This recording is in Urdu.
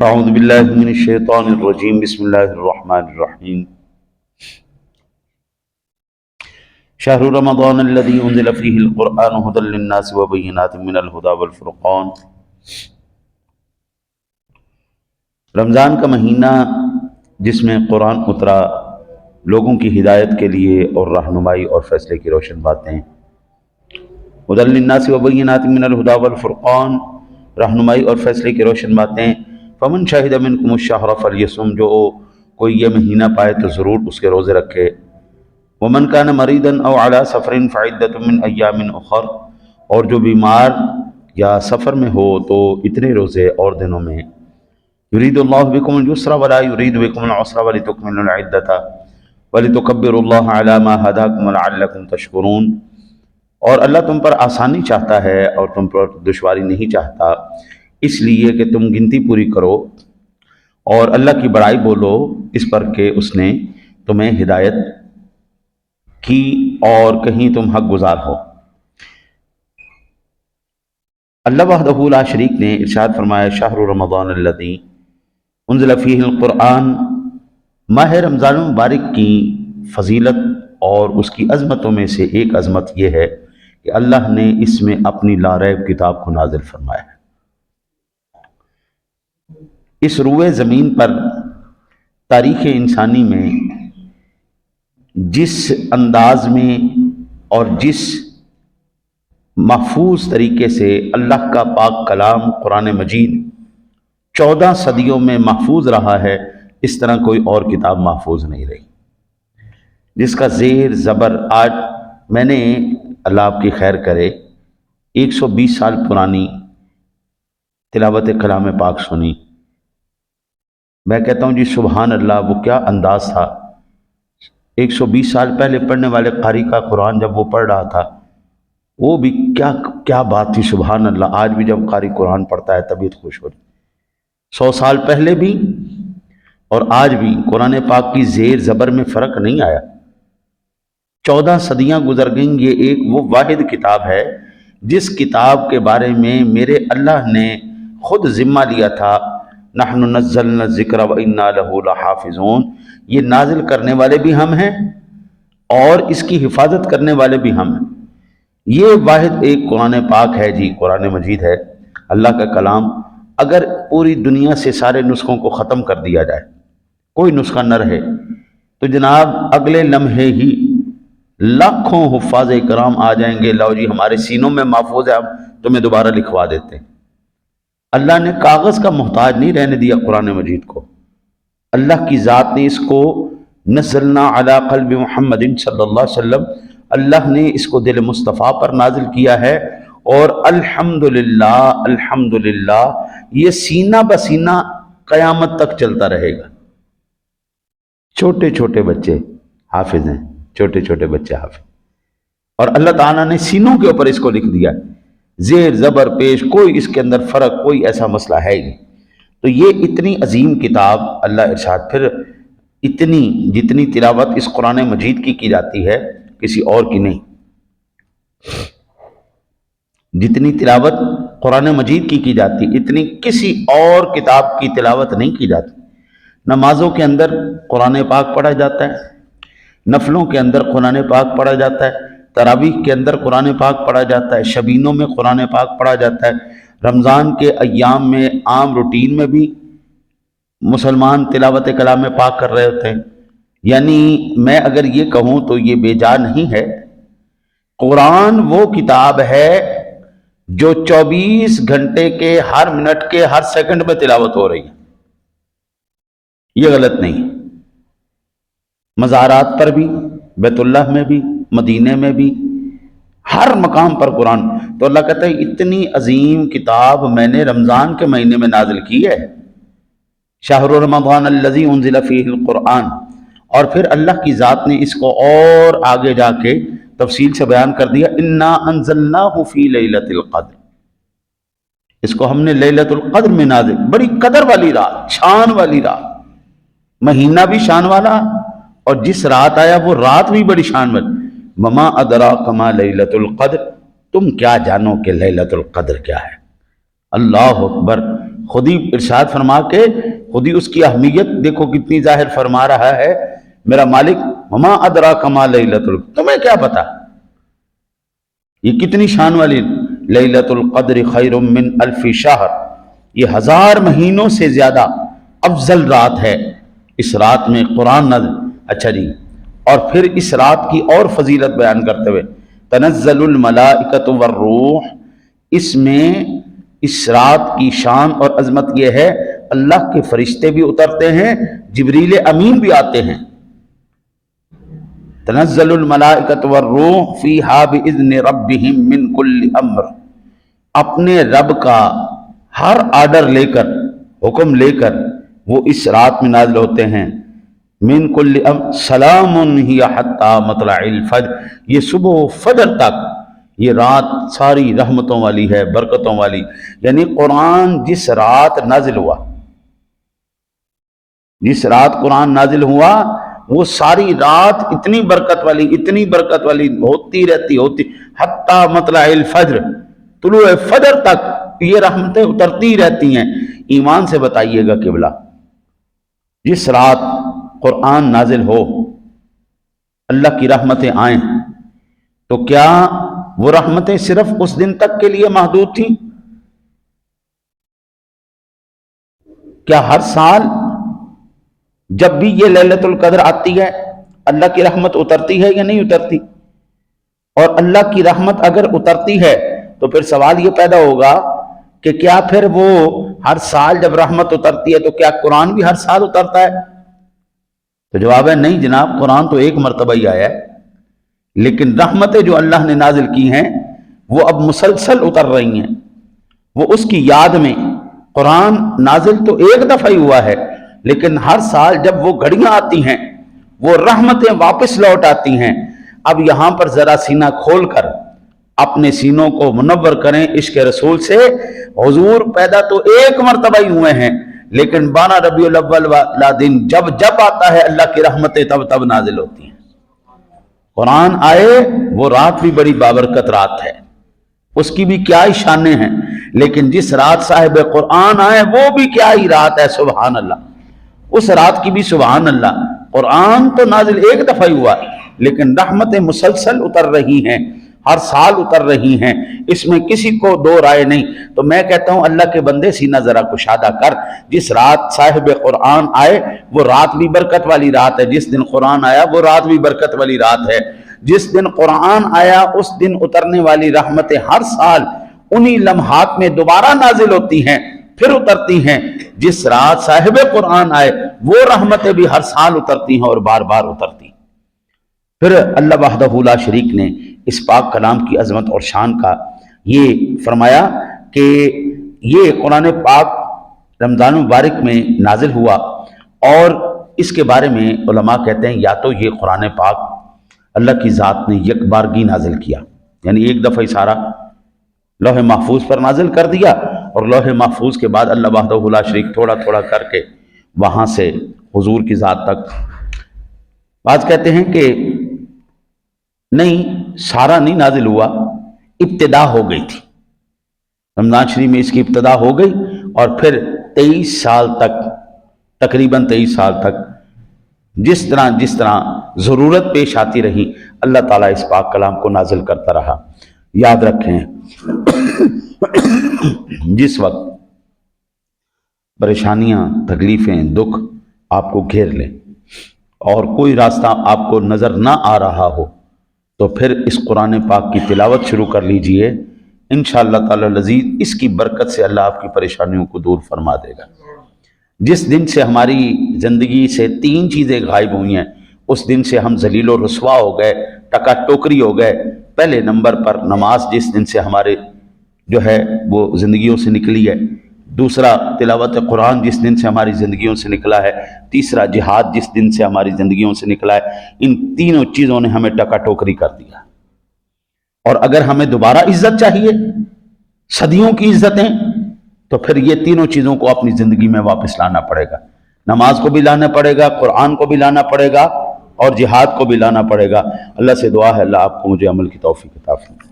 اعوذ باللہ من الشیطان الرجیم بسم اللہ الرحمن الرحیم شہر رمضان الذی انزل فیہ القرآن ھدی للناس وبینات من الھدی والفرقان۔ رمضان کا مہینہ جس میں قرآن اترا لوگوں کی ہدایت کے لیے اور رہنمائی اور فیصلے کی روشن باتیں، ھدی للناس وبینات من الھدی والفرقان، رہنمائی اور فیصلے کی روشن باتیں۔ فمن شہد منکم الشہر فلیصم، جو کوئی یہ مہینہ پائے تو ضرور اس کے روزے رکھے۔ ومن کان مریضا او علی سفر فعدۃ من ایام اخر، اور جو بیمار یا سفر میں ہو تو اتنے روزے اور دنوں میں۔ یرید اللہ بکم الیسر ولا یرید بکم العسر ولتکملوا العدۃ ولتکبروا اللہ علی ما ھداکم لعلکم تشکرون، اور اللہ تم پر آسانی چاہتا ہے اور تم پر دشواری نہیں چاہتا، اس لیے کہ تم گنتی پوری کرو اور اللہ کی بڑائی بولو اس پر کہ اس نے تمہیں ہدایت کی اور کہیں تم حق گزار ہو۔ اللہ وحدہ لا شریک نے ارشاد فرمایا، شہر رمضان الذی انزل فیہ القرآن، ماہ رمضان مبارک کی فضیلت اور اس کی عظمتوں میں سے ایک عظمت یہ ہے کہ اللہ نے اس میں اپنی لا ریب کتاب کو نازل فرمایا ہے۔ اس روئے زمین پر تاریخ انسانی میں جس انداز میں اور جس محفوظ طریقے سے اللہ کا پاک کلام قرآن مجید 14 صدیوں میں محفوظ رہا ہے، اس طرح کوئی اور کتاب محفوظ نہیں رہی، جس کا زیر زبر آج میں نے، اللہ آپ کی خیر کرے، 120 سال پرانی تلاوت کلام پاک سنی۔ میں کہتا ہوں جی سبحان اللہ، وہ کیا انداز تھا۔ 120 سال پہلے پڑھنے والے قاری کا قرآن جب وہ پڑھ رہا تھا، وہ بھی کیا بات تھی، سبحان اللہ۔ آج بھی جب قاری قرآن پڑھتا ہے طبیعت خوش ہو رہی۔ 100 سال پہلے بھی اور آج بھی قرآن پاک کی زیر زبر میں فرق نہیں آیا۔ 14 صدیاں گزر گئیں، یہ ایک وہ واحد کتاب ہے جس کتاب کے بارے میں میرے اللہ نے خود ذمہ لیا تھا، نحن نزلنا الذکر وانا لہ لحافظون، یہ نازل کرنے والے بھی ہم ہیں اور اس کی حفاظت کرنے والے بھی ہم ہیں۔ یہ واحد ایک قرآن پاک ہے جی، قرآن مجید ہے، اللہ کا کلام۔ اگر پوری دنیا سے سارے نسخوں کو ختم کر دیا جائے، کوئی نسخہ نہ رہے، تو جناب اگلے لمحے ہی لاکھوں حفاظ کرام آ جائیں گے، لو جی ہمارے سینوں میں محفوظ ہے، ہم تمہیں دوبارہ لکھوا دیتے ہیں۔ اللہ نے کاغذ کا محتاج نہیں رہنے دیا قرآن مجید کو، اللہ کی ذات نے اس کو نزلنا علی قلب محمد صلی اللہ علیہ وسلم، اللہ نے اس کو دل مصطفیٰ پر نازل کیا ہے، اور الحمدللہ الحمدللہ یہ سینہ بسینہ قیامت تک چلتا رہے گا۔ چھوٹے چھوٹے بچے حافظ ہیں، چھوٹے چھوٹے بچے حافظ، اور اللہ تعالیٰ نے سینوں کے اوپر اس کو لکھ دیا، زیر زبر پیش، کوئی اس کے اندر فرق، کوئی ایسا مسئلہ ہے ہی نہیں۔ تو یہ اتنی عظیم کتاب، اللہ ارشاد، پھر اتنی جتنی تلاوت اس قرآن مجید کی جاتی ہے کسی اور کی نہیں، جتنی تلاوت قرآن مجید کی جاتی اتنی کسی اور کتاب کی تلاوت نہیں کی جاتی۔ نمازوں کے اندر قرآن پاک پڑھا جاتا ہے، نفلوں کے اندر قرآن پاک پڑھا جاتا ہے، تراویح کے اندر قرآن پاک پڑھا جاتا ہے، شبینوں میں قرآن پاک پڑھا جاتا ہے، رمضان کے ایام میں عام روٹین میں بھی مسلمان تلاوت کلام پاک کر رہے ہوتے ہیں۔ یعنی میں اگر یہ کہوں تو یہ بے جا نہیں ہے، قرآن وہ کتاب ہے جو 24 گھنٹے کے ہر منٹ کے ہر سیکنڈ میں تلاوت ہو رہی ہے، یہ غلط نہیں۔ مزارات پر بھی، بیت اللہ میں بھی، مدینے میں بھی، ہر مقام پر قرآن۔ تو اللہ کہتا ہے اتنی عظیم کتاب میں نے رمضان کے مہینے میں نازل کی ہے، شہر رمضان الذی انزل فیہ القرآن، اور پھر اللہ کی ذات نے اس کو اور آگے جا کے تفصیل سے بیان کر دیا، انا انزلناہ فی لیلۃ القدر، اس کو ہم نے لیلۃ القدر میں نازل، بڑی قدر والی رات، شان والی رات، مہینہ بھی شان والا، اور جس رات آیا وہ رات بھی بڑی شان والی۔ وما ادراک ما لیلۃ القدر، تم کیا جانو کہ لیلۃ القدر کیا ہے۔ اللہ اکبر، خود ہی ارشاد فرما کے خود ہی اس کی اہمیت دیکھو کتنی ظاہر فرما رہا ہے میرا مالک، وما ادراک ما لیلۃ القدر، تمہیں کیا پتا یہ کتنی شان والی لیلۃ القدر خیر من الف شہر، یہ 1000 مہینوں سے زیادہ افضل رات ہے۔ اس رات میں قرآن نازل، اچھا جی، اور پھر اس رات کی اور فضیلت بیان کرتے ہوئے تنزل الملائکۃ والروح، اس میں اس رات کی شان اور عظمت یہ ہے اللہ کے فرشتے بھی اترتے ہیں، جبریل امین بھی آتے ہیں۔ تنزل الملائکۃ والروح فیہا باذن ربہم من کل امر، اپنے رب کا ہر آرڈر لے کر، حکم لے کر وہ اس رات میں نازل ہوتے ہیں۔ من کل امر سلام ہی حتی مطلع الفجر، یہ صبح و فجر تک یہ رات ساری رحمتوں والی ہے، برکتوں والی، یعنی قرآن جس رات نازل ہوا، جس رات قرآن نازل ہوا وہ ساری رات اتنی برکت والی ہوتی رہتی حتی مطلع الفجر، طلوع فجر تک یہ رحمتیں اترتی رہتی ہیں۔ ایمان سے بتائیے گا قبلہ، جس رات قرآن نازل ہو، اللہ کی رحمتیں آئیں، تو کیا وہ رحمتیں صرف اس دن تک کے لیے محدود تھیں؟ کیا ہر سال جب بھی یہ لیلۃ القدر آتی ہے اللہ کی رحمت اترتی ہے یا نہیں اترتی؟ اور اللہ کی رحمت اگر اترتی ہے تو پھر سوال یہ پیدا ہوگا کہ کیا پھر وہ ہر سال جب رحمت اترتی ہے تو کیا قرآن بھی ہر سال اترتا ہے؟ تو جواب ہے نہیں جناب، قرآن تو ایک مرتبہ ہی آیا ہے، لیکن رحمتیں جو اللہ نے نازل کی ہیں وہ اب مسلسل اتر رہی ہیں۔ وہ اس کی یاد میں قرآن نازل تو ایک دفعہ ہی ہوا ہے، لیکن ہر سال جب وہ گھڑیاں آتی ہیں وہ رحمتیں واپس لوٹ آتی ہیں۔ اب یہاں پر ذرا سینہ کھول کر اپنے سینوں کو منور کریں عشق رسول سے۔ حضور پیدا تو ایک مرتبہ ہی ہوئے ہیں، لیکن 12 ربیع الاول والا دن جب آتا ہے اللہ کی رحمتیں تب نازل ہوتی ہیں۔ قرآن آئے وہ رات بھی بڑی بابرکت رات ہے، اس کی بھی کیا ہی شانیں ہیں، لیکن جس رات صاحب قرآن آئے وہ بھی کیا ہی رات ہے، سبحان اللہ، اس رات کی بھی سبحان اللہ۔ قرآن تو نازل ایک دفعہ ہی ہوا، لیکن رحمتیں مسلسل اتر رہی ہیں، ہر سال اتر رہی ہیں، اس میں کسی کو دو رائے نہیں۔ تو میں کہتا ہوں اللہ کے بندے سینہ ذرا کشادہ کر، جس رات صاحب قرآن آئے وہ رات بھی برکت والی رات ہے، جس دن قرآن آیا وہ رات بھی برکت والی رات ہے، جس دن قرآن آیا اس دن اترنے والی رحمتیں ہر سال انہی لمحات میں دوبارہ نازل ہوتی ہیں، پھر اترتی ہیں۔ جس رات صاحب قرآن آئے وہ رحمتیں بھی ہر سال اترتی ہیں اور بار بار اترتی ہیں۔ پھر اللہ وحدہ لا شریک نے اس پاک کلام کی عظمت اور شان کا یہ فرمایا کہ یہ قرآن پاک رمضان مبارک میں نازل ہوا، اور اس کے بارے میں علماء کہتے ہیں یا تو یہ قرآن پاک اللہ کی ذات نے یک بارگی نازل کیا، یعنی ایک دفعہ ہی سارا لوح محفوظ پر نازل کر دیا، اور لوح محفوظ کے بعد اللہ وحدہ لا شریک تھوڑا تھوڑا کر کے وہاں سے حضور کی ذات تک۔ بعض کہتے ہیں کہ نہیں، سارا نہیں نازل ہوا، ابتدا ہو گئی تھی، رمضان شریف میں اس کی ابتدا ہو گئی، اور پھر 23 سال تک، تقریباً 23 سال تک جس طرح ضرورت پیش آتی رہی اللہ تعالیٰ اس پاک کلام کو نازل کرتا رہا۔ یاد رکھیں جس وقت پریشانیاں، تکلیفیں، دکھ آپ کو گھیر لیں اور کوئی راستہ آپ کو نظر نہ آ رہا ہو تو پھر اس قرآن پاک کی تلاوت شروع کر لیجئے، انشاءاللہ تعالی العزیز اس کی برکت سے اللہ آپ کی پریشانیوں کو دور فرما دے گا۔ جس دن سے ہماری زندگی سے 3 چیزیں غائب ہوئی ہیں اس دن سے ہم ذلیل و رسوا ہو گئے، ٹکا ٹوکری ہو گئے۔ پہلے نمبر پر نماز جس دن سے ہمارے جو ہے وہ زندگیوں سے نکلی ہے، دوسرا تلاوت قرآن جس دن سے ہماری زندگیوں سے نکلا ہے، تیسرا جہاد جس دن سے ہماری زندگیوں سے نکلا ہے۔ ان تینوں چیزوں نے ہمیں ٹکا ٹوکری کر دیا، اور اگر ہمیں دوبارہ عزت چاہیے، صدیوں کی عزتیں، تو پھر یہ تینوں چیزوں کو اپنی زندگی میں واپس لانا پڑے گا۔ نماز کو بھی لانا پڑے گا، قرآن کو بھی لانا پڑے گا، اور جہاد کو بھی لانا پڑے گا۔ اللہ سے دعا ہے اللہ آپ کو مجھے عمل کی توفیق عطا فرمائے۔